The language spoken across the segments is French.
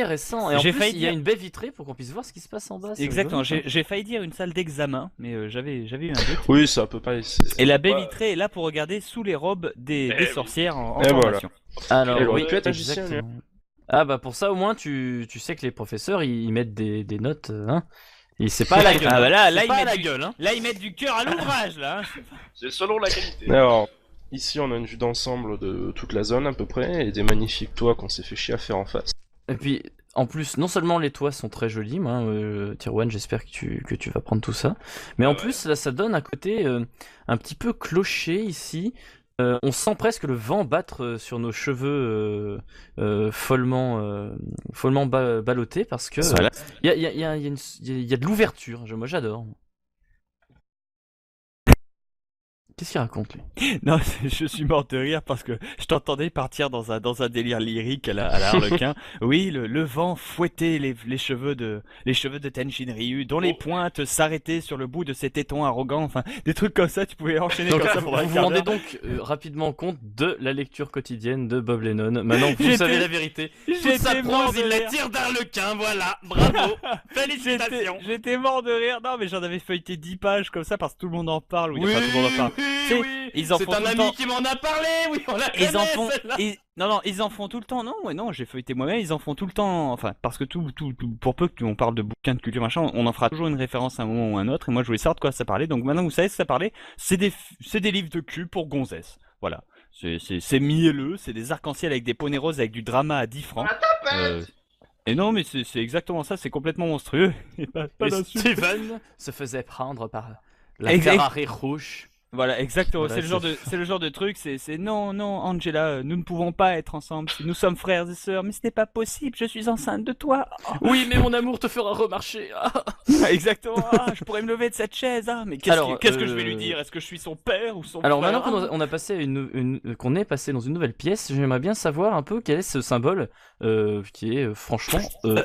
intéressant. Et en J'ai plus, failli il y a dire- une baie vitrée pour qu'on puisse voir ce qui se passe en bas. c'est Exactement, rigolo, ça. j'ai failli dire une salle d'examen, mais j'avais eu un doute. Oui, ça peut pas. Et la baie vitrée est là pour regarder sous les robes des oui. sorcières en Et voilà. formation. Alors, Il aurait oui, pu être magicien, exactement. Ah bah pour ça au moins tu sais que les professeurs ils mettent des notes hein. Et c'est pas à la gueule. Ah bah là, C'est ils pas à mettent la du- gueule hein. Là, ils mettent du cœur à l'ouvrage, là. Hein. C'est selon la qualité. Alors, ici, on a une vue d'ensemble de toute la zone à peu près et des magnifiques toits qu'on s'est fait chier à faire en face. Et puis en plus non seulement les toits sont très jolis, Tirwan, j'espère que tu vas prendre tout ça, mais en Ouais. plus là ça donne un côté un petit peu clocher ici. On sent presque le vent battre sur nos cheveux follement ballottés parce que Voilà. il y a de l'ouverture. Moi j'adore. Qu'est-ce qu'il raconte lui? Non, je suis mort de rire parce que je t'entendais partir dans un délire lyrique à la Harlequin. Oui, le vent fouettait les cheveux de Tenshin Ryu, dont les pointes s'arrêtaient sur le bout de ses tétons arrogants. Enfin, des trucs comme ça, tu pouvais enchaîner Donc, comme ça vous pendant un vous quart rendez d'heure. donc rapidement compte de la lecture quotidienne de Bob Lennon. Maintenant, vous J'étais- savez la vérité. Toute j'étais sa mort prose, de il la rire. tire d'Arlequin, voilà. Bravo. Félicitations. J'étais mort de rire. Non, mais j'en avais feuilleté 10 pages comme ça parce que tout le monde en parle. Oui, Oui, enfin, tout le monde en parle. oui, Tu sais, oui. ils en C'est font un tout le ami temps. qui m'en a parlé, oui, on la Ils en connaît, font. celle-là. Non, ils en font tout le temps. Non, ouais, non, j'ai feuilleté moi-même. Ils en font tout le temps. Enfin, parce que pour peu qu'on parle de bouquins de culture machin, on en fera toujours une référence à un moment ou à un autre. Et moi, je voulais savoir de quoi ça parlait. Donc maintenant, vous savez ce que ça parlait. C'est des livres de cul pour gonzesses. Voilà. C'est mielleux. C'est des arcs-en-ciel avec des poneys roses avec du drama à 10 francs. Et non, mais c'est exactement ça. C'est complètement monstrueux. Et pas Et d'insulte. Steven se faisait prendre par la Exact. Ferrari rouge. Voilà, exactement. Voilà, c'est le genre de truc. C'est non, Angela, nous ne pouvons pas être ensemble. Nous sommes frères et sœurs, mais ce n'est pas possible. Je suis enceinte de toi. Oui, mais mon amour te fera remarcher. Ah. Exactement. Ah, je pourrais me lever de cette chaise. Ah, mais Alors, qu'est-ce que je vais lui dire? Est-ce que je suis son père ou son Alors frère? maintenant qu'on a passé qu'on est passé dans une nouvelle pièce, j'aimerais bien savoir un peu quel est ce symbole qui est franchement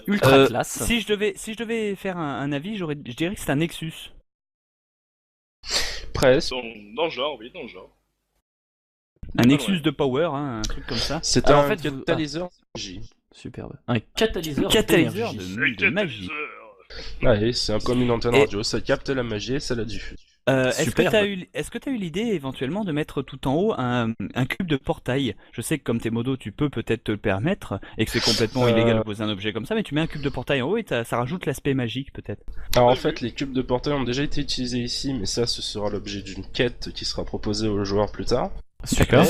ultra classe. Si je devais faire un avis, je dirais que c'est un Nexus. Presque. Dans le genre, oui, dans le genre. Un Pas Nexus loin. de power, hein, un truc comme ça. C'est Alors, un en fait, catalyseur de magie. Superbe. Un catalyseur, Catalyseur d'énergie. de magie. Ouais, c'est comme une antenne Et- radio, ça capte la magie et ça la diffuse. Superbe. Est-ce que t'as eu l'idée éventuellement de mettre tout en haut un cube de portail? Je sais que comme t'es modo, tu peux peut-être te le permettre et que c'est complètement illégal de poser un objet comme ça, mais tu mets un cube de portail en haut et ça rajoute l'aspect magique peut-être. Alors en Ouais, fait, les cubes de portail ont déjà été utilisés ici, mais ça, ce sera l'objet d'une quête qui sera proposée aux joueurs plus tard. Superbe.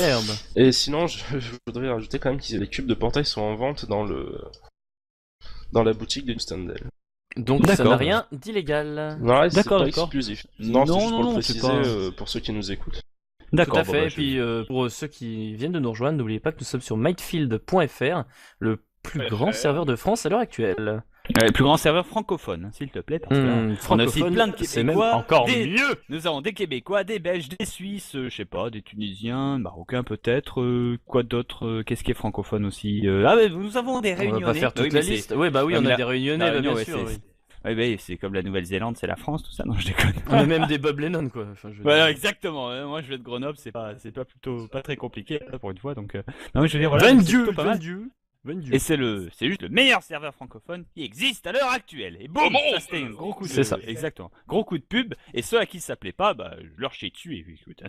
Et sinon, je voudrais rajouter quand même que les cubes de portail sont en vente dans la boutique de Standel. Donc ça D'accord. n'a rien d'illégal. Non, c'est D'accord, pas d'accord. exclusif. Non, Non, c'est juste non, pour non, le c'est préciser pas- pour ceux qui nous écoutent. D'accord. Tout à bon, fait. bah, Et puis pour ceux qui viennent de nous rejoindre, n'oubliez pas que nous sommes sur Mindfield.fr, le plus grand serveur de France à l'heure actuelle. Le plus grand serveur francophone, hein, s'il te plaît, parce que là, on a aussi Francophone, plein de c'est même Québécois, encore des- mieux. Nous avons des Québécois, des Belges, des Suisses, je sais pas, des Tunisiens, Marocains peut-être, quoi d'autre, qu'est-ce qui est francophone aussi Ah mais nous avons des On Réunionnais. va pas faire toute Oui, la mais c'est- liste. Oui, bah oui, Ouais, on mais a la- des réunionnais, la bah, Réunion, bien ouais, sûr. c'est- Oui. Oui, bah, c'est comme la Nouvelle-Zélande, c'est la France, tout ça. Non, je déconne. On a même des Bob Lennon, quoi. Enfin, je veux Voilà, dire. exactement. Moi, je vais de Grenoble, c'est pas plutôt pas très compliqué là, pour une fois, donc. Non, mais je veux dire, voilà, c'est Vendu, plutôt pas mal. vendu. Et c'est juste le meilleur serveur francophone qui existe à l'heure actuelle. Et boum, Au monde. ça c'était un gros coup de, C'est ça. exactement, gros coup de pub. Et ceux à qui ça plaît pas, bah, je leur chie dessus. Et écoute, hein,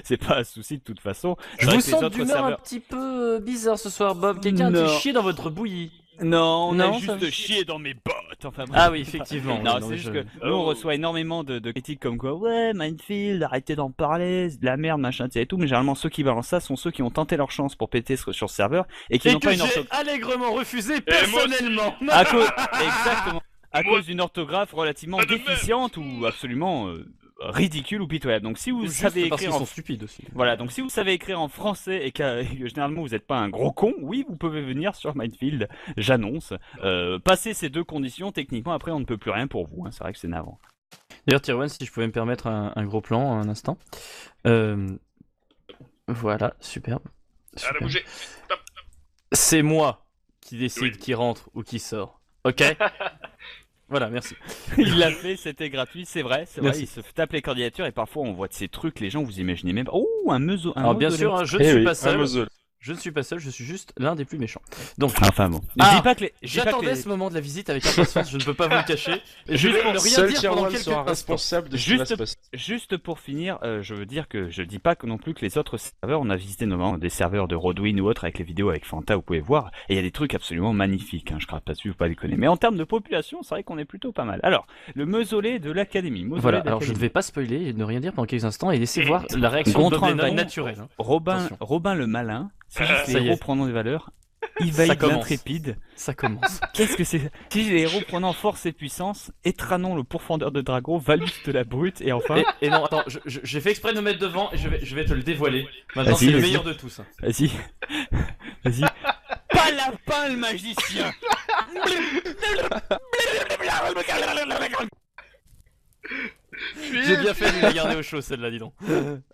c'est pas un souci de toute façon. Je C'est vrai vous que les sens autres d'humeur un serveurs- petit peu bizarre ce soir, Bob. Quelqu'un a Non. dû chier dans votre bouillie. Non, on Non, a ça- juste chié dans mes bottes. Enfin, bref. Ah oui, effectivement. Non, oui, c'est mais juste je- que nous on reçoit énormément de critiques comme quoi ouais Minefield, arrêtez d'en parler, c'est de la merde, machin, tu sais, et tout, mais généralement ceux qui balancent ça sont ceux qui ont tenté leur chance pour péter sur ce serveur et qui Et n'ont que pas une j'ai orthographe. allègrement refusé moi personnellement. À cause... Exactement. À Moi- cause d'une orthographe relativement Pas de même. déficiente ou absolument ridicule ou pitoyable. Donc si vous Juste savez parce écrire qu'ils en sont stupides aussi. voilà, donc si vous savez écrire en français et que généralement vous n'êtes pas un gros con, oui, vous pouvez venir sur Minefield, j'annonce. Passer ces deux conditions, techniquement, après on ne peut plus rien pour vous, hein. C'est vrai que c'est navrant. D'ailleurs, Tyrone, si je pouvais me permettre un gros plan un instant. Voilà, superbe. À la Superbe. bouger. Top. C'est moi qui décide Oui. qui rentre ou qui sort. Ok. Voilà, merci. Il l'a fait, c'était gratuit, c'est vrai, Merci. il se tape les candidatures et parfois on voit de ces trucs, les gens vous imaginez même pas. Oh, un museau, un Alors bien mausolée. sûr, hein, je ne Eh suis oui, pas un seul. mausolée. Je ne suis pas seul, je suis juste l'un des plus méchants. Donc, Enfin bon. Ah, Je dis pas que les... je dis pas que j'attendais les- ce moment de la visite avec impatience, je ne peux pas vous le cacher. Juste pour ne rien Seul dire Tier pendant 1 quelques sera instants. responsable de ce qui va se passer. Juste pour finir, je veux dire que je dis pas que non plus que les autres serveurs, on a visité notamment des serveurs de Rodwin ou autres avec les vidéos avec Fanta, vous pouvez voir, et il y a des trucs absolument magnifiques, hein, je crache pas dessus, faut pas déconner. Mais en termes de population, c'est vrai qu'on est plutôt pas mal. Alors, le mausolée de l'académie. Voilà, alors je ne vais pas spoiler et ne rien dire pendant quelques instants et laisser voir la réaction de Gontran Bob Lennon Lennon, naturelle. Hein. Robin, Attention. le malin, c'est juste Ça les y héros est. prenant des valeurs. Ça Yvaïd commence. l'intrépide. Ça commence. Qu'est-ce que c'est? Si les héros prenant force et puissance, Étranon le pourfendeur de dragon, Valus de la brute, et enfin... Et non, attends, j'ai fait exprès de me mettre devant et je vais te le dévoiler. Maintenant, Vas-y, c'est le vas-y. meilleur de tous. Hein. Vas-y. Vas-y. Palapin le magicien. J'ai bien fait de la garder au chaud, celle-là, dis donc.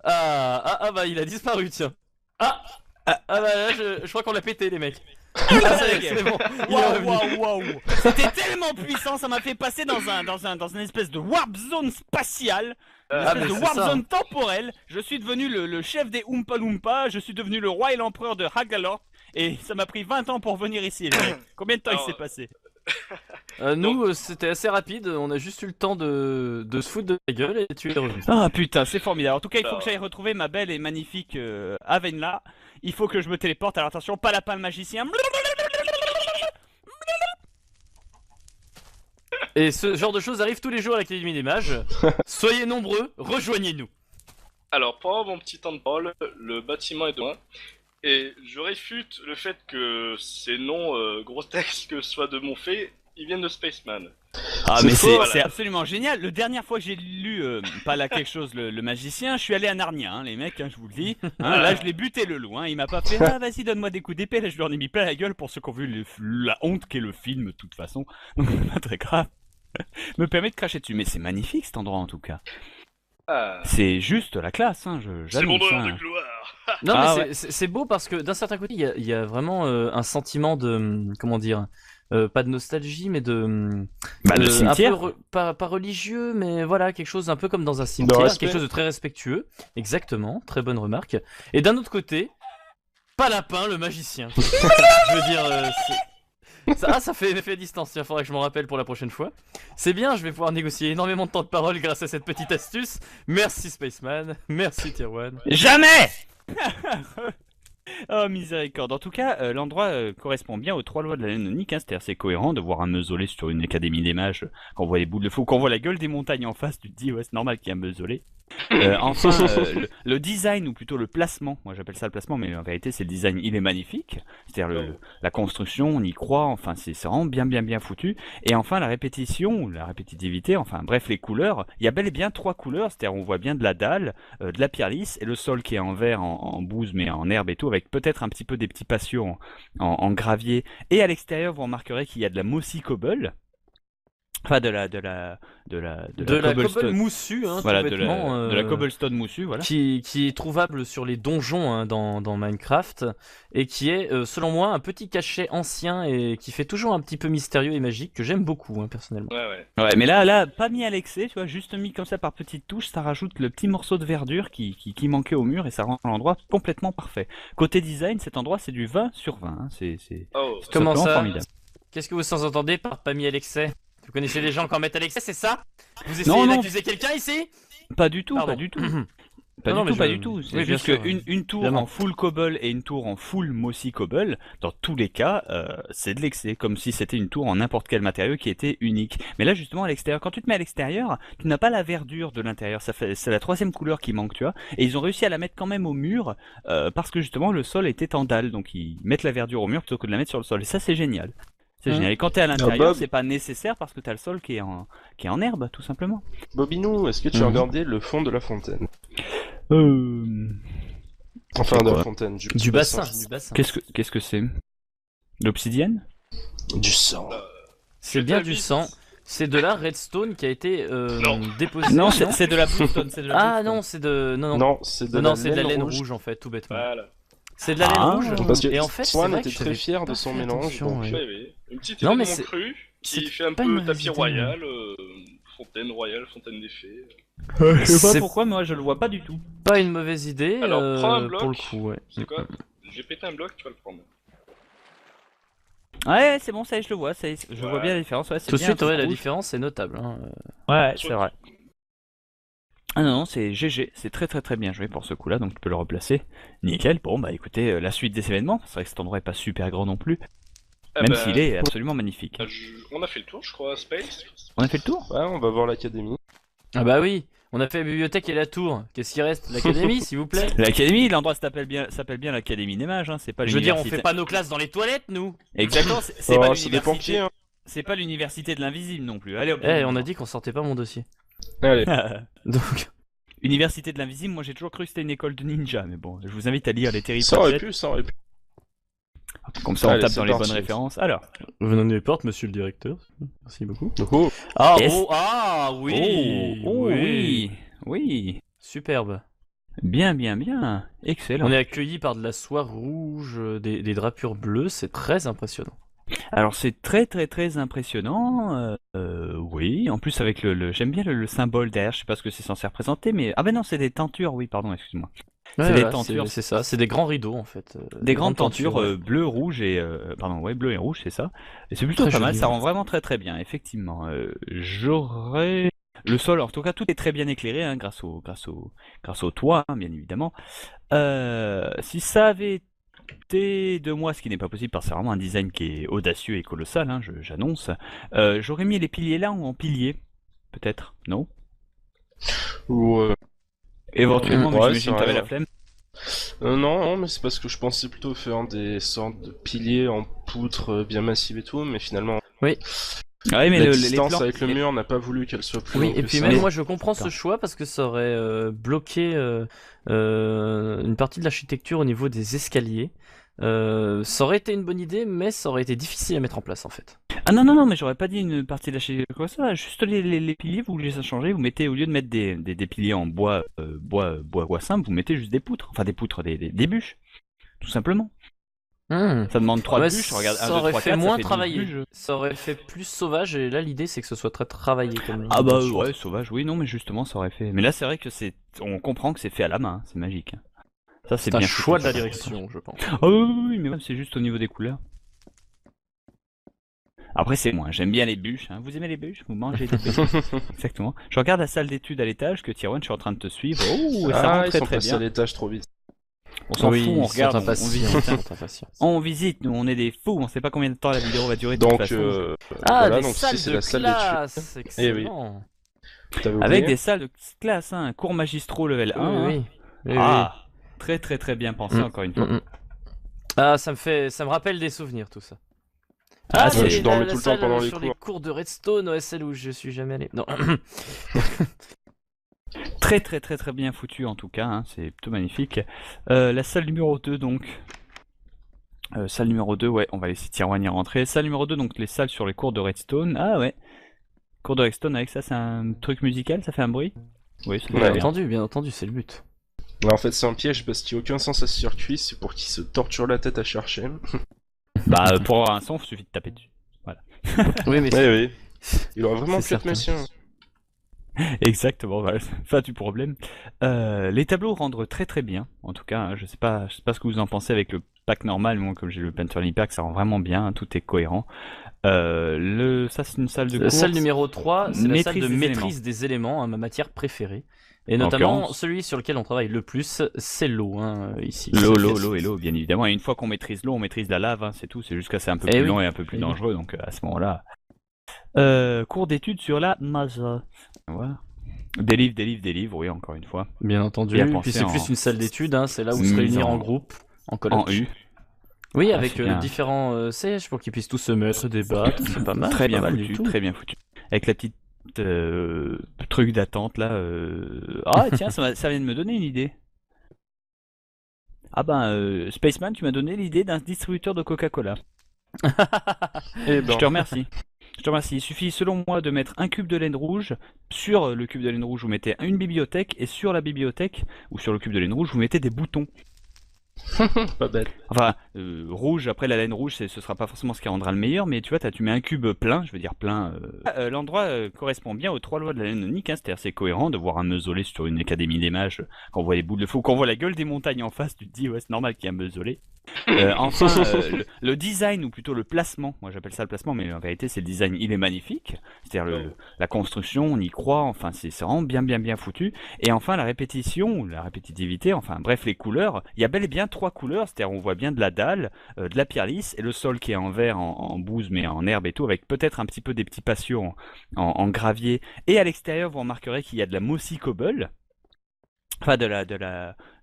Bah, il a disparu, tiens. Ah bah là, je crois qu'on l'a pété, les mecs. Ah, ça y est, c'est bon. Il est revenu. Waouh. C'était tellement puissant, ça m'a fait passer dans une espèce de warp zone spatiale. Une espèce mais de c'est warp ça. zone temporelle. Je suis devenu le chef des Oompa Loompa, je suis devenu le roi et l'empereur de Hagalor. Et ça m'a pris 20 ans pour venir ici, les mecs. Combien de temps il s'est passé? Nous, c'était assez rapide. On a juste eu le temps de se foutre de la gueule et tu es revenu. Ah putain, c'est formidable. En tout cas, il faut que j'aille retrouver ma belle et magnifique Avenla. Il faut que je me téléporte. Alors attention, pas lapin le magicien. Et ce genre de choses arrive tous les jours à l'Académie des Mages. Soyez nombreux, rejoignez-nous. Alors, pour avoir mon petit temps de parole, le bâtiment est de loin. Et je réfute le fait que ces noms grotesques soient de mon fait, ils viennent de Spaceman. Ah C'est mais faux, c'est absolument génial. La dernière fois que j'ai lu pas là quelque chose le magicien, je suis allé à Narnia, hein, les mecs, hein, je vous le dis. Hein, là je l'ai buté le loup, hein, il m'a pas fait ah vas-y donne-moi des coups d'épée, là je lui en ai mis plein la gueule pour ceux qui ont vu la honte qu'est le film de toute façon. Donc c'est pas très grave. Me permet de cracher dessus, mais c'est magnifique cet endroit en tout cas. Ah, C'est juste la classe, hein, c'est mon j'annonce, heure hein. de gloire. Non, Ah, mais c'est beau parce que d'un certain côté, il y a vraiment un sentiment de. Comment dire pas de nostalgie, mais de. Bah, le un cimetière. peu pas religieux, mais voilà, quelque chose un peu comme dans un cimetière, respect. quelque chose de très respectueux. Exactement, très bonne remarque. Et d'un autre côté, pas lapin, le magicien. Je veux dire. Ça fait effet à distance, il faudra que je m'en rappelle pour la prochaine fois. C'est bien, je vais pouvoir négocier énormément de temps de parole grâce à cette petite astuce. Merci Spaceman, merci Tier 1. Jamais. Oh miséricorde. En tout cas, l'endroit correspond bien aux trois lois de la Lénonique, hein, c'est-à-dire c'est cohérent de voir un mausolée sur une académie des mages, quand on voit les boules de feu, quand on voit la gueule des montagnes en face, tu te dis ouais c'est normal qu'il y ait un mausolée. Enfin, le design, ou plutôt le placement, moi j'appelle ça le placement, mais en vérité c'est le design, il est magnifique, c'est-à-dire la construction, on y croit, enfin c'est vraiment bien foutu, et enfin la répétition, ou la répétitivité, enfin bref les couleurs, il y a bel et bien trois couleurs, c'est-à-dire on voit bien de la dalle, de la pierre lisse, et le sol qui est en verre, en bouse, mais en herbe et tout, avec peut-être un petit peu des petits patios en gravier, et à l'extérieur vous remarquerez qu'il y a de la mossy cobble. Enfin, de la cobble moussue, hein, voilà, tout de bêtement, la cobblestone moussue, voilà. qui est trouvable sur les donjons hein, dans Minecraft, et qui est, selon moi, un petit cachet ancien et qui fait toujours un petit peu mystérieux et magique, que j'aime beaucoup, hein, personnellement. Ouais. Ouais, mais là, pas mis à l'excès, tu vois, juste mis comme ça par petites touches, ça rajoute le petit morceau de verdure qui manquait au mur et ça rend l'endroit complètement parfait. Côté design, cet endroit, c'est du 20 sur 20, hein, c'est Oh, Comment simplement ça formidable. Qu'est-ce que vous sous-entendez par pas mis à l'excès? Vous connaissez des gens qui en mettent à l'excès, c'est ça? Vous essayez Non, non. d'accuser quelqu'un ici? Pas du tout, Pardon. pas du tout. Non, Pas non, du tout, mais pas je- du tout. C'est Oui, bien juste sûr, qu'une tour évidemment. en full cobble et une tour en full mossy cobble, dans tous les cas, c'est de l'excès, comme si c'était une tour en n'importe quel matériau qui était unique. Mais là, justement, à l'extérieur, quand tu te mets à l'extérieur, tu n'as pas la verdure de l'intérieur. C'est la troisième couleur qui manque, tu vois. Et ils ont réussi à la mettre quand même au mur, parce que justement, le sol était en dalle. Donc, ils mettent la verdure au mur plutôt que de la mettre sur le sol. Et ça, c'est génial. C'est génial. Et quand t'es à l'intérieur, Bob. c'est pas nécessaire parce que t'as le sol qui est en herbe, tout simplement. Bobinou, est-ce que tu as regardé le fond de la fontaine? Enfin, C'est de la quoi fontaine, Du bassin. Du bassin. Qu'est-ce que c'est? L'obsidienne? Du sang. C'est bien du sang. C'est de la redstone qui a été Non. déposée. Non, c'est de la bluestone. C'est de la Ah bluestone. non, c'est de. Non, Non, c'est de Non, la c'est de la laine rouge. rouge en fait, tout bêtement. Voilà. C'est de la laine Ah. rouge. Parce que Et en fait, c'est Swan vrai était que très j'avais fier de pas son fait mélange. attention, donc, ouais. Oui. Une petite Non, idée mais de mon c'est- cru qui c'est fait un pas peu une mauvaise tapis idée, royal, fontaine royale, fontaine des fées. Je sais C'est pas pourquoi, mais moi je le vois pas du tout. pas une mauvaise idée Alors, prends un bloc. pour le coup, ouais. C'est quoi? J'ai pété un bloc, tu vas le prendre. Ouais, c'est bon, ça y est, je le vois, ça y est, je vois bien la différence. Ouais, c'est Tout de bien, suite, un ouais, truc la rouge. différence est notable. Hein. Ouais, c'est vrai. Ah non, non, c'est GG, c'est très très très bien joué pour ce coup-là, donc tu peux le replacer. Nickel, bon bah écoutez, la suite des événements, c'est vrai que cet endroit est pas super grand non plus, Ah même bah, s'il est absolument magnifique. On a fait le tour, je crois, Space. On a fait le tour? Ouais, on va voir l'académie. Ah bah oui, on a fait la bibliothèque et la tour. Qu'est-ce qui reste? L'académie, s'il vous plaît. L'académie, l'endroit s'appelle bien l'Académie des Mages, hein, c'est pas Je veux dire, on l'université. fait pas nos classes dans les toilettes, nous. Exactement, c'est Oh, pas ça dépend qui, l'université. hein. C'est pas l'université de l'invisible non plus. Allez, hop. Eh, on a dit qu'on sortait pas mon dossier. Allez. Donc, Université de l'invisible, moi j'ai toujours cru que c'était une école de ninja, mais bon, je vous invite à lire les terribles Ça aurait Padgett. pu, ça aurait pu. Comme ça on Allez, tape c'est dans les parti. bonnes références. Alors, venons les portes, monsieur le directeur. Merci beaucoup. Oh, Ah, Yes. oui, oui, oui, Superbe. bien, excellent. On est accueillis par de la soie rouge, des drapures bleues, c'est très impressionnant. Alors c'est très très très impressionnant, oui, en plus avec j'aime bien le symbole derrière, je sais pas ce que c'est censé représenter, mais... Ah ben non, c'est des tentures, oui, pardon, excuse-moi. Ouais, C'est des voilà, tentures. c'est ça, c'est des grands rideaux en fait. Des grandes tentures ouais. bleu, rouge et... pardon, ouais, bleu et rouge, c'est ça. Et c'est plutôt Très pas mal, joli, ça ouais. rend vraiment très très bien, effectivement. J'aurais... Le sol, en tout cas, tout est très bien éclairé, hein, grâce au toit, hein, bien évidemment. Si ça avait été de moi, ce qui n'est pas possible parce que c'est vraiment un design qui est audacieux et colossal, hein, j'annonce, j'aurais mis les piliers là ou en piliers, peut-être, non? ou Éventuellement, mais ouais, j'imagine c'est que t'avais vrai, la flemme. non, mais c'est parce que je pensais plutôt faire des sortes de piliers en poutre bien massives et tout, mais finalement, Ouais, mais la les distance plans... avec le mur n'a pas voulu qu'elle soit plus Oui, longue et que puis ça. même moi je comprends Attends. ce choix parce que ça aurait bloqué une partie de l'architecture au niveau des escaliers. Ça aurait été une bonne idée, mais ça aurait été difficile à mettre en place en fait. Ah non, mais j'aurais pas dit une partie de la chaise comme ça, juste les piliers, vous voulez ça changer, vous mettez, au lieu de mettre des piliers en bois simple, vous mettez juste des poutres, enfin des poutres, des bûches, tout simplement. Ça demande 3 Ouais, bûches, regarde, 1, ça 2, aurait 3, fait 4, ça moins fait 12 travaillé. bûches. Ça aurait fait plus sauvage et là l'idée c'est que ce soit très travaillé comme. Ah bah chose. ouais, sauvage, oui, non, mais justement, ça aurait fait... Mais là, c'est vrai que on comprend que c'est fait à la main, hein, c'est magique. Ça, c'est C'est un bien choix de foutu, la ça. direction, je pense. Ah oui, mais même, c'est juste au niveau des couleurs. Après, c'est moi, j'aime bien les bûches. Hein. Vous aimez les bûches? Vous mangez des bûches? Exactement. Je regarde la salle d'études à l'étage, que Tyrone, je suis en train de te suivre. Oh, et ça rend Ils très sont très passés bien. à l'étage trop vite. On s'en Oui, fout, on ils regarde, sont on impatients, visite. ils Hein. sont impatients. On visite, nous, on est des fous, on sait pas combien de temps la vidéo va durer de toute Donc, façon. Ah, voilà, des donc salles ici c'est de la salle d'études. classe, excellent. T'avais Avec oublié des salles de classe, hein, cours magistraux level 1. hein. Oui, oui. Ah, très très très bien pensé, encore une fois. Ah, ça me rappelle des souvenirs tout ça. Ah, c'est je dormais la tout le temps salle pendant les sur cours. les cours de Redstone, ouais, celle où je suis jamais allé. Non. Très très très très bien foutu en tout cas, hein, c'est plutôt magnifique. La salle numéro 2 donc. Salle numéro 2, ouais, on va laisser Tyrone y rentrer. Salle numéro 2, donc les salles sur les cours de Redstone. Ah ouais. Cours de Redstone avec ça, c'est un truc musical, ça fait un bruit? Oui, c'est Ouais. Bien entendu, c'est le but. Ouais, en fait, c'est un piège parce qu'il n'y a aucun sens à ce circuit, c'est pour qu'il se torture la tête à chercher. Bah, pour avoir un son, il suffit de taper dessus. Oui, mais Oui. Il aurait vraiment C'est pu être certain. messien. Exactement, voilà, fin du problème. Les tableaux rendent très très bien, en tout cas, hein, je sais pas ce que vous en pensez avec le pack normal, moi comme j'ai le Painterly pack, ça rend vraiment bien, hein, tout est cohérent. Ça c'est une salle de la cours. salle numéro 3, c'est la salle de Maîtrise des maîtrise des éléments, hein, ma matière préférée. Et En notamment, l'occurrence. celui sur lequel on travaille le plus, c'est l'eau, hein, ici. L'eau, bien évidemment. Et une fois qu'on maîtrise l'eau, on maîtrise la lave, hein, c'est tout. C'est juste que c'est un peu Eh plus oui. long et un peu plus Eh oui. dangereux, donc à ce moment-là. Cours d'études sur la NASA. Voilà. Des livres, oui, encore une fois. Bien entendu. Et à Et penser puis c'est en- plus une salle d'études, hein, c'est là où se Mise réunir en- en groupe, en colloque. En U. Oui, Ah, avec c'est bien. différents sièges pour qu'ils puissent tous se mettre, débattre, c'est pas mal. Très c'est bien pas mal foutu, du tout. très bien foutu. Avec la petite truc d'attente là. Ah tiens, ça vient de me donner une idée. Ah ben, Spaceman, tu m'as donné l'idée d'un distributeur de Coca-Cola. Eh ben, Je te remercie. Je te remercie. Il suffit, selon moi, de mettre un cube de laine rouge. Sur le cube de laine rouge, vous mettez une bibliothèque. Et sur la bibliothèque, ou sur le cube de laine rouge, vous mettez des boutons. Pas bête. Enfin, rouge, après la laine rouge, ce sera pas forcément ce qui rendra le meilleur, mais tu vois, tu mets un cube plein, je veux dire plein. L'endroit correspond bien aux 3 lois de la laine onique, hein, c'est-à-dire c'est cohérent de voir un mausolée sur une académie des mages, quand on voit les boules de feu, quand on voit la gueule des montagnes en face, tu te dis, ouais, c'est normal qu'il y ait un mausolée. Enfin, le design, ou plutôt le placement, moi j'appelle ça le placement, mais en vérité c'est le design, il est magnifique, c'est-à-dire la construction, on y croit, enfin c'est vraiment bien foutu, et enfin la répétition, ou la répétitivité, enfin bref les couleurs, il y a bel et bien 3 couleurs, c'est-à-dire on voit bien de la dalle, de la pierre lisse, et le sol qui est en verre, en bouse, mais en herbe et tout, avec peut-être un petit peu des petits patios en gravier, et à l'extérieur vous remarquerez qu'il y a de la mossy cobble. Enfin, de la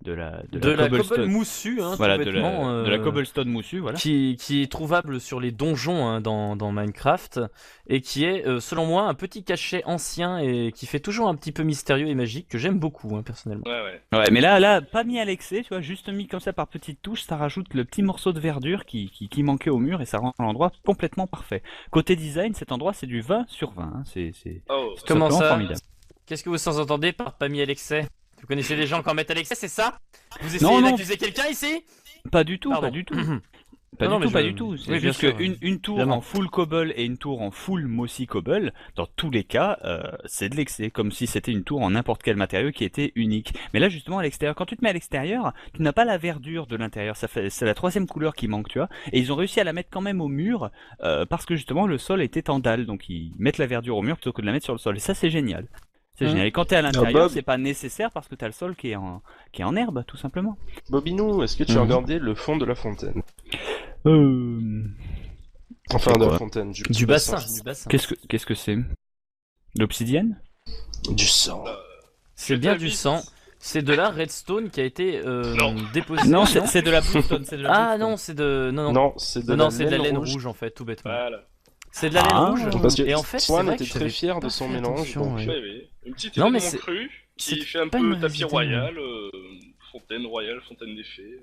cobble moussue, hein, voilà, tout bêtement, de la cobblestone moussue, voilà. qui est trouvable sur les donjons, hein, dans Minecraft, et qui est, selon moi, un petit cachet ancien et qui fait toujours un petit peu mystérieux et magique, que j'aime beaucoup, hein, personnellement. Ouais, mais là, pas mis à l'excès, tu vois, juste mis comme ça par petites touches, ça rajoute le petit morceau de verdure qui manquait au mur et ça rend l'endroit complètement parfait. Côté design, cet endroit, c'est du 20 sur 20, hein, c'est Comment ça formidable. Qu'est-ce que vous entendez par pas mis à l'excès? Vous connaissez des gens qui en mettent à l'excès, c'est ça? Vous essayez d'accuser quelqu'un ici? Pas du tout, Pardon. pas du tout. Non, Pas du tout. C'est Oui, bien juste sûr, qu'une tour évidemment. en full cobble et une tour en full mossy cobble, dans tous les cas, c'est de l'excès, comme si c'était une tour en n'importe quel matériau qui était unique. Mais là, justement, à l'extérieur, quand tu te mets à l'extérieur, tu n'as pas la verdure de l'intérieur. C'est la 3e couleur qui manque, tu vois. Et ils ont réussi à la mettre quand même au mur, parce que justement, le sol était en dalle. Donc, ils mettent la verdure au mur plutôt que de la mettre sur le sol. Et ça, c'est génial. C'est génial. Et quand t'es à l'intérieur, Bob, c'est pas nécessaire parce que t'as le sol qui est en herbe, tout simplement. Bobinou, est-ce que tu as regardé le fond de la fontaine? Enfin, C'est de la quoi fontaine, Du bassin. Qu'est-ce que c'est? L'obsidienne? Du sang. C'est bien du sang. C'est de la redstone qui a été déposée. Non, c'est de la bluestone. C'est de la Ah bluestone. non, c'est de... Non, c'est de la laine rouge. rouge en fait, tout bêtement. Voilà. C'est de la laine rouge. Parce que Et en fait, c'est Swan vrai était que très j'avais fier de pas son fait mélange. attention, Donc, ouais. Oui. Une petite Non, mais élément cru qui c'est fait un pas peu une mauvaise tapis idée, royal, fontaine royale, fontaine des fées.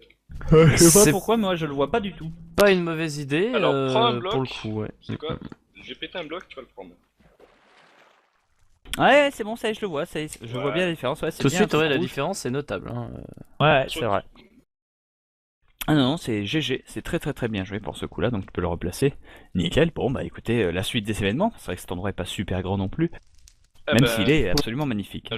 Je sais C'est pas pourquoi, mais moi je le vois pas du tout. pas une mauvaise idée, Alors, prends un bloc. pour le coup, ouais. C'est quoi? J'ai pété un bloc, tu vas le prendre. Ouais, c'est bon, ça y est, je le vois, ça y est, je vois Ouais. bien la différence. Ouais, c'est Tout de bien suite, un ouais, truc la rouge. différence, c'est notable. Hein. Ouais, c'est vrai. Ah non, c'est GG, c'est très bien joué pour ce coup-là, donc tu peux le replacer. Nickel, bon bah écoutez, la suite des événements, c'est vrai que cet endroit est pas super grand non plus, même s'il est absolument magnifique.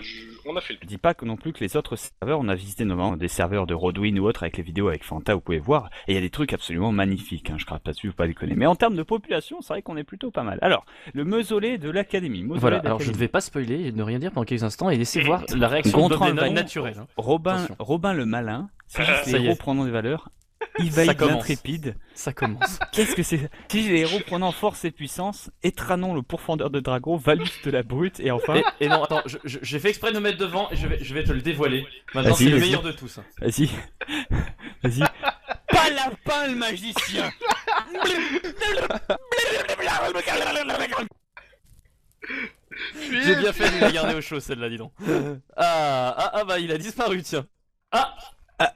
On a fait le Je dis pas que non plus que les autres serveurs, on a visité notamment des serveurs de Rodwin ou autres avec les vidéos avec Fanta, vous pouvez voir, et il y a des trucs absolument magnifiques, hein, je crache pas dessus, faut pas déconner. Mais en termes de population, c'est vrai qu'on est plutôt pas mal. Alors, le mausolée de l'académie. Voilà, alors je ne vais pas spoiler et ne rien dire pendant quelques instants et laisser voir la réaction de Gontran Bob le Lennon Vaillant. naturelle. Hein. Robin le malin, si juste Ça les y héros est. prenant des valeurs, Ça Ivaïd commence. l'intrépide. Ça commence. Qu'est-ce que c'est? Si les héros prenant force et puissance, Étranon le pourfendeur de dragon, Valus de la brute, et enfin... Et non, attends, j'ai fait exprès de me mettre devant et je vais te le dévoiler. Maintenant, Vas-y, c'est le vas-y. meilleur de tous. Hein. Vas-y. Vas-y. Palapin le magicien. J'ai bien fait de la garder au chaud celle-là, dis donc. Bah il a disparu, tiens. Bah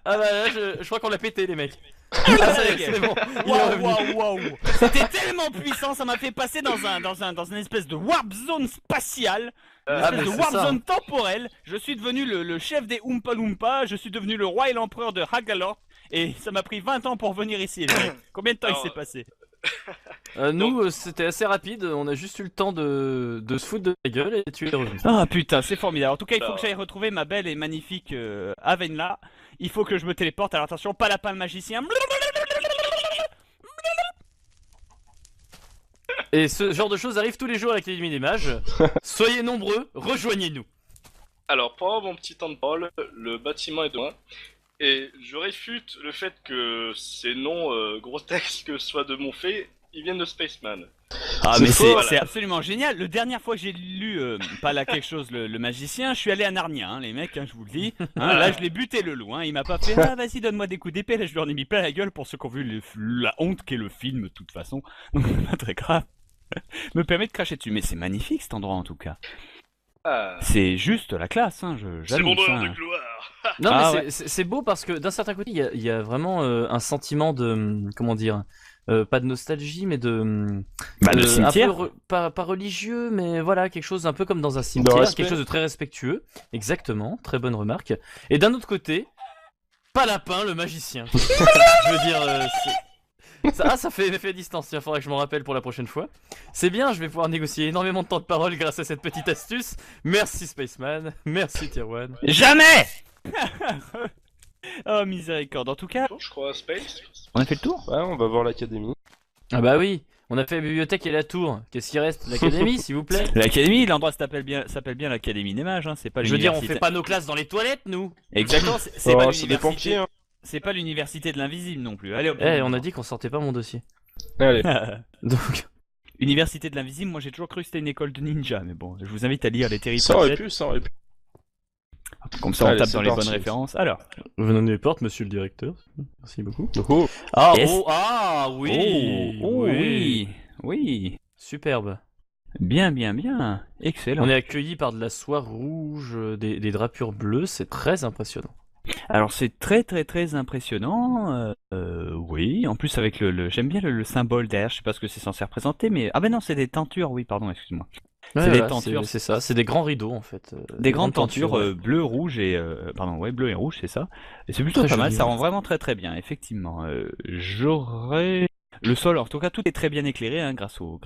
là, je crois qu'on l'a pété, les mecs. Ah, ça y est, c'est bon. Il est revenu. Waouh. C'était tellement puissant, ça m'a fait passer dans une espèce de warp zone spatiale. Une espèce mais de c'est warp ça. zone temporelle. Je suis devenu le chef des Oompa Loompa, je suis devenu le roi et l'empereur de Hagalor. Et ça m'a pris 20 ans pour venir ici, les mecs. Combien de temps il s'est passé? Nous, c'était assez rapide. On a juste eu le temps de se foutre de la gueule et tu es revenu. Ah putain, c'est formidable. En tout cas, il faut Alors. que j'aille retrouver ma belle et magnifique Avenla. Il faut que je me téléporte. Alors attention, pas lapin le magicien. Et ce genre de choses arrive tous les jours à l'Académie des Mages. Soyez nombreux, rejoignez-nous. Alors, pendant mon petit temps de parole, le bâtiment est de loin. Et je réfute le fait que ces noms grotesques soient de mon fait, ils viennent de Spaceman. Ah C'est mais faux, voilà. c'est absolument génial. La dernière fois que j'ai lu pas là quelque chose le magicien, je suis allé à Narnia, hein, les mecs, hein, je vous le dis. Hein, là je l'ai buté le loup, hein, il m'a pas fait ah vas-y donne-moi des coups d'épée, là je lui en ai mis plein la gueule pour ceux qui ont vu la honte qu'est le film de toute façon. Donc c'est pas très grave. Me permet de cracher dessus, mais c'est magnifique cet endroit en tout cas. Ah, C'est juste la classe, hein, c'est mon j'annonce. bonheur Hein. de gloire. Non, Ah, mais ouais. c'est beau parce que d'un certain côté, il y a vraiment un sentiment de. Comment dire pas de nostalgie, mais de. Bah, le un cimetière. peu pas religieux, mais voilà, quelque chose un peu comme dans un cimetière, respect. quelque chose de très respectueux. Exactement, très bonne remarque. Et d'un autre côté, pas Lapin, le magicien. Je veux dire, ça fait effet distance, il faudra que je m'en rappelle pour la prochaine fois. C'est bien, je vais pouvoir négocier énormément de temps de parole grâce à cette petite astuce. Merci Spaceman, merci Tier 1. Jamais. Oh miséricorde. En tout cas, Je crois, Space. on a fait le tour. Ouais, on va voir l'académie. Ah bah oui, on a fait la bibliothèque et la tour. Qu'est-ce qui reste? L'académie, s'il vous plaît. L'académie, l'endroit s'appelle bien l'académie des mages, hein. C'est pas Je veux dire, on l'université. fait pas nos classes dans les toilettes, nous. Exactement, c'est Oh, pas c'est des pompiers, l'université. hein. C'est pas l'université de l'invisible non plus. Allez, hop. Eh, on a dit qu'on sortait pas mon dossier. Allez. Donc, Université de l'invisible, moi j'ai toujours cru que c'était une école de ninja, mais bon, je vous invite à lire les terribles Ça aurait pamphlets. pu, ça aurait pu. Comme ça on Allez, tape c'est dans les parti. bonnes références. Alors, venons des portes, monsieur le directeur. Merci beaucoup. Oh, Ah, Yes. oui, oui, oui, Superbe. bien, excellent. On est accueillis par de la soie rouge, des drapures bleues, c'est très impressionnant. Alors c'est très impressionnant, oui, en plus avec j'aime bien le symbole derrière, je sais pas ce que c'est censé représenter, mais... Ah ben non, c'est des tentures, oui, pardon, excuse-moi. C'est des tentures. C'est ça, c'est des grands rideaux en fait. Des grandes tentures ouais. bleu, rouge et... pardon, ouais, bleu et rouge, c'est ça. Et c'est plutôt Très pas mal, joli, ça ouais. rend vraiment très bien, effectivement. J'aurais... Le sol, en tout cas, tout est très bien éclairé, hein, grâce au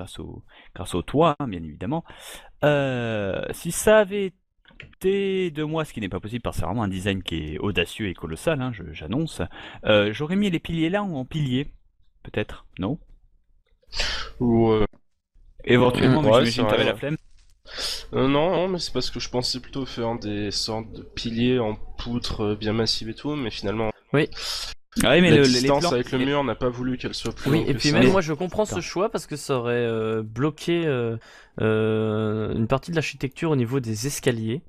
toit, hein, bien évidemment. Si ça avait été de moi, ce qui n'est pas possible parce que c'est vraiment un design qui est audacieux et colossal, hein, j'annonce, j'aurais mis les piliers là ou en piliers, peut-être, non? ou Éventuellement, mais Ouais, j'imagine c'est que t'avais vrai, la flemme. non, mais c'est parce que je pensais plutôt faire des sortes de piliers en poutre bien massives et tout, mais finalement, Ah oui, mais la les distance plans... avec le mur n'a pas voulu qu'elle soit plus Oui, longue et que puis ça. même Mais- moi je comprends ce Attends. choix parce que ça aurait bloqué une partie de l'architecture au niveau des escaliers.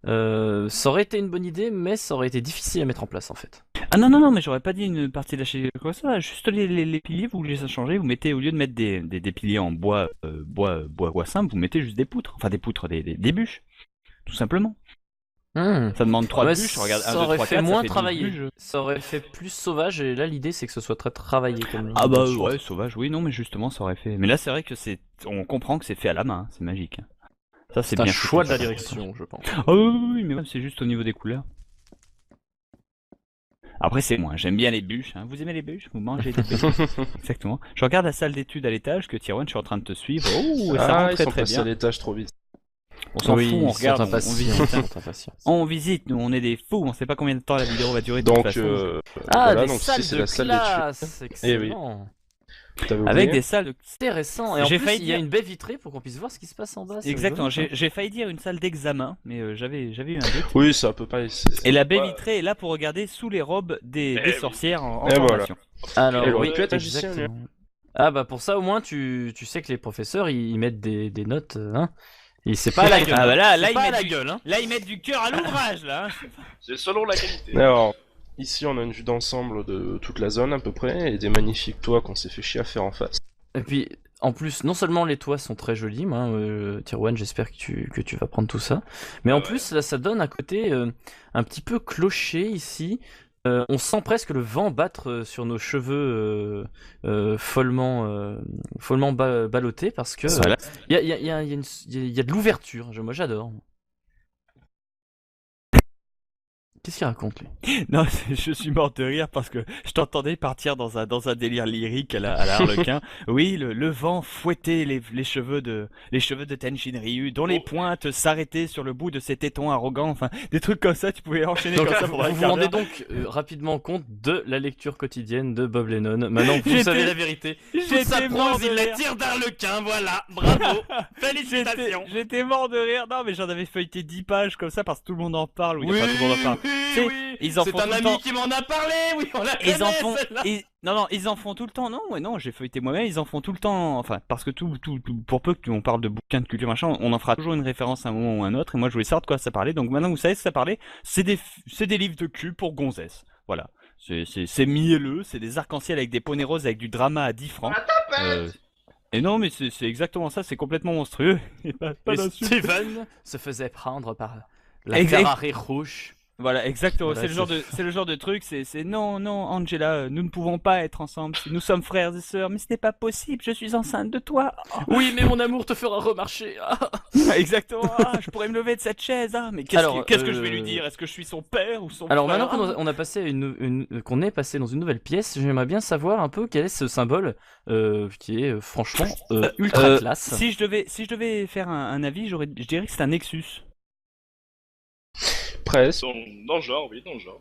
Ça aurait été une bonne idée, mais ça aurait été difficile à mettre en place en fait. Ah non, mais j'aurais pas dit une partie de la chaise comme ça, juste les piliers, vous voulez ça changer, vous mettez, au lieu de mettre des piliers en bois simple, vous mettez juste des poutres, enfin des poutres, des bûches, tout simplement. Ça demande 3 Ouais, bûches, regarde, 1, ça 2, aurait 3, fait 4, moins ça fait 12 travaillé. bûches. Ça aurait fait plus sauvage et là l'idée c'est que ce soit très travaillé comme. Ah bah chose. ouais, sauvage, oui, non, mais justement, ça aurait fait... Mais là, c'est vrai que on comprend que c'est fait à la main, hein, c'est magique. Ça, c'est C'est un bien choix de foutu. la direction, je pense. Ah oui, mais même, c'est juste au niveau des couleurs. Après, c'est moi, j'aime bien les bûches. Hein. Vous aimez les bûches? Vous mangez des bûches? Exactement. Je regarde la salle d'études à l'étage, que Tyrone, je suis en train de te suivre. Oh, et ça rend ils très sont très passés à bien. l'étage trop vite. On s'en Oui, fout, on ils sont regarde, on impatients, visite. ils sont impatients. On visite, nous, on est des fous, on sait pas combien de temps la vidéo va durer de toute Donc, façon. Ah, voilà, des donc salles ici c'est de la salle d'études. classe, excellent. T'avais Avec oublié des salles de... Intéressant. Et en J'ai plus, failli il y a dire- une baie vitrée pour qu'on puisse voir ce qui se passe en bas. c'est Exactement, rigolo, j'ai failli dire une salle d'examen, mais j'avais eu un doute. Oui, c'est à peu près. Et la baie Ouais. vitrée est là pour regarder sous les robes des oui. sorcières en Et voilà. formation. ça. Alors, Elle aurait oui, pu être magicien, exactement. Ah bah pour ça au moins tu sais que les professeurs ils mettent des notes, hein. Et c'est pas à la gueule. Ah bah là, C'est là, ils pas à mettent la du- gueule, hein. Là, ils mettent du cœur à l'ouvrage, là. Hein. C'est selon la qualité. Alors, ici on a une vue d'ensemble de toute la zone à peu près, et des magnifiques toits qu'on s'est fait chier à faire en face. Et puis en plus, non seulement les toits sont très jolis, moi, Tier 1, j'espère que tu vas prendre tout ça, mais en Ouais. plus là, ça donne un côté un petit peu clocher ici. On sent presque le vent battre sur nos cheveux follement ballottés parce que Voilà. il y a de l'ouverture. Moi j'adore. Qu'est-ce qu'il raconte lui? Non, je suis mort de rire parce que je t'entendais partir dans un délire lyrique à la Harlequin. Oui, le vent fouettait les cheveux de Tenshin Ryu, dont les pointes s'arrêtaient sur le bout de ses tétons arrogants. Enfin, des trucs comme ça, tu pouvais enchaîner Donc, comme ça vous pendant un vous quart rendez d'heure. donc rapidement compte de la lecture quotidienne de Bob Lennon. Maintenant vous J'étais- savez la vérité. Toute J'étais sa mort prose, de il la rire. tire d'Arlequin, voilà, bravo, félicitations. J'étais mort de rire. Non, mais j'en avais feuilleté 10 pages comme ça parce que tout le monde en parle. Oui, Oui, enfin, tout le monde en parle. oui, Tu sais, oui. ils en C'est font un tout le ami temps. qui m'en a parlé, oui, on la Ils en connaît, font, celle-là. non, ils en font tout le temps. Non, ouais, non, j'ai feuilleté moi-même. Ils en font tout le temps. Enfin, parce que pour peu que on parle de bouquins de culture machin, on en fera toujours une référence à un moment ou à un autre. Et moi, je voulais savoir de quoi ça parlait. Donc maintenant, vous savez ce que ça parlait. C'est des livres de cul pour gonzesses. Voilà. C'est mielleux. C'est des arcs-en-ciel avec des poneys roses avec du drama à 10 francs. Et non, mais c'est exactement ça. C'est complètement monstrueux. Et pas Et d'insulte. Steven se faisait prendre par la Exact. Ferrari rouge. Voilà, exactement. Voilà, c'est le genre de truc. C'est non, non, Angela, nous ne pouvons pas être ensemble. Nous sommes frères et sœurs, mais ce n'est pas possible. Je suis enceinte de toi. Oui, mais mon amour te fera remarcher. Ah. Exactement. Ah, je pourrais me lever de cette chaise. Ah, mais qu'est-ce que je vais lui dire? Est-ce que je suis son père ou son Alors frère? maintenant qu'on a passé qu'on est passé dans une nouvelle pièce, j'aimerais bien savoir un peu quel est ce symbole qui est franchement ultra classe. Si je devais faire un avis, je dirais que c'est un Nexus. Presque. Dans le genre, oui, dans le genre.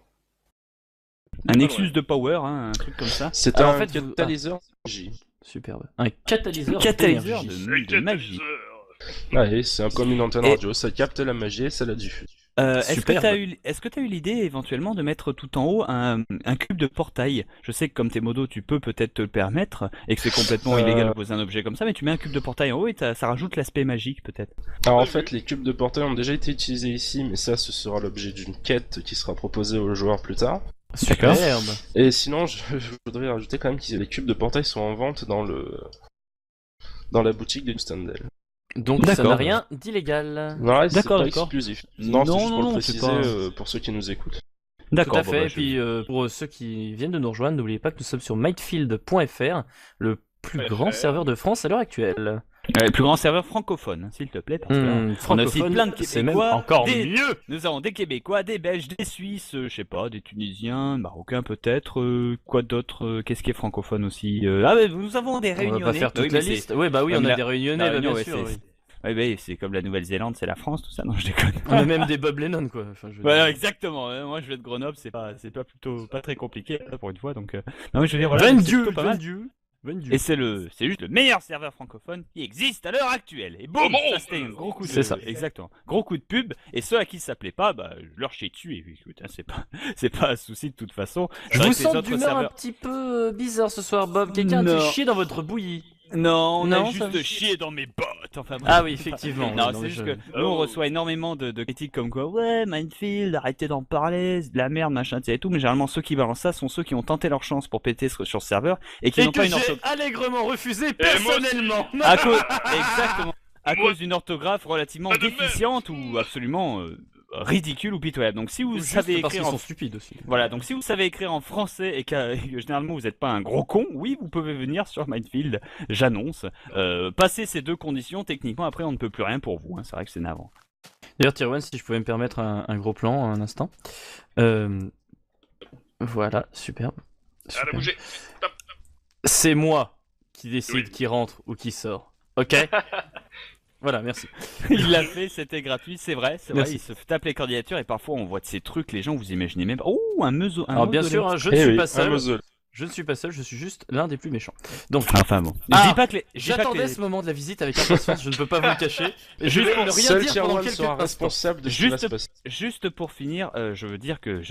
Un Nexus de Power, hein, un truc comme ça. C'est Alors, un en fait, catalyseur de magie. Superbe. Un catalyseur. Catalyseur d'énergie. de magie. Ouais, c'est comme une antenne Et- radio, ça capte la magie et ça la diffuse. Est-ce que Superbe. t'as eu l'idée éventuellement de mettre tout en haut un cube de portail? Je sais que comme t'es modo, tu peux peut-être te le permettre et que c'est complètement illégal de poser un objet comme ça, mais tu mets un cube de portail en haut et ça rajoute l'aspect magique peut-être. Alors en Ouais, fait, les cubes de portail ont déjà été utilisés ici, mais ça, ce sera l'objet d'une quête qui sera proposée aux joueurs plus tard. Superbe. Et sinon, je voudrais rajouter quand même que les cubes de portail sont en vente dans la boutique de Standel. Donc ça D'accord. n'a rien d'illégal. Ouais, c'est D'accord, pas d'accord. exclusif. Non, c'est Non, juste non, pour le non, préciser c'est pas- pour ceux qui nous écoutent. Tout à bon, fait. bah, Et puis pour ceux qui viennent de nous rejoindre, n'oubliez pas que nous sommes sur myfield.fr, le plus grand serveur de France à l'heure actuelle. Le plus grand serveur francophone, s'il te plaît, parce que on a aussi Francophone, plein de c'est même Québécois, encore des- mieux. Nous avons des Québécois, des Belges, des Suisses, je sais pas, des Tunisiens, Marocains peut-être, quoi d'autre, qu'est-ce qui est francophone aussi Ah mais nous avons des On Réunionnais. va pas faire toute Oui, la mais c'est- liste. Oui, bah oui, Ouais, on mais a la- des Réunionnais, la bah, Réunion, bien ouais, sûr. c'est- Oui. Ouais, bah, c'est comme la Nouvelle-Zélande, c'est la France, tout ça. Non, je déconne. On a même des Bob Lennon, quoi. Enfin, je veux Voilà, dire. exactement. Moi, je vais de Grenoble, c'est pas plutôt pas très compliqué là, pour une fois. Donc, non, mais je veux dire, voilà, c'est plutôt pas mal. Vendu. Et c'est juste le meilleur serveur francophone qui existe à l'heure actuelle. Et boum, Au monde. ça c'était un gros coup de, C'est ça. exactement, gros coup de pub. Et ceux à qui ça plaît pas, bah, je leur chie dessus. Et écoute, hein, c'est pas un souci de toute façon. Je C'est vrai vous que les sens autres d'humeur un serveurs- petit peu bizarre ce soir, Bob. Quelqu'un a Non. fait chier dans votre bouillie. Non, on Non, a ça- juste chié dans mes bottes. Enfin, bref. Ah oui, effectivement. Non, oui, c'est mais juste je- que nous on reçoit énormément de critiques comme quoi ouais Minefield, arrêtez d'en parler, c'est de la merde, machin, et tout. Mais généralement ceux qui balancent ça sont ceux qui ont tenté leur chance pour péter sur ce serveur et qui Et n'ont que pas une j'ai orthographe. allègrement refusé moi aussi. personnellement. À cause, exactement. À Moi- cause d'une orthographe relativement Pas de merde. déficiente ou absolument ridicule ou pitoyable. Donc si vous Juste savez parce qu'ils écrire sont en... stupides aussi. Voilà, donc si vous savez écrire en français et que généralement vous n'êtes pas un gros con, oui, vous pouvez venir sur Minefield, j'annonce. Passer ces deux conditions, techniquement, après on ne peut plus rien pour vous, hein. C'est vrai que c'est navrant. D'ailleurs, Tyrone, si je pouvais me permettre un gros plan un instant. Voilà, superbe. Allez, Superbe. bouger. Top. C'est moi qui décide Oui. qui rentre ou qui sort. Ok. Voilà, merci. Il l'a fait, c'était gratuit, c'est vrai, Merci. il se tape les candidatures et parfois on voit de ces trucs, les gens vous imaginez même pas. Oh, un meuseau. Alors bien sûr, hein, je ne Eh suis oui, pas un seul. mausolée. Je ne suis pas seul, je suis juste l'un des plus méchants. Donc, Enfin bon. Ah, je dis pas que les. j'attendais ce moment de la visite avec impatience, je ne peux pas vous le cacher. Et je Juste vais pour ne rien Seul dire pendant Tyrone quelques sera instants. responsable de ce qui Juste- va se passer. Juste pour finir, je veux dire que je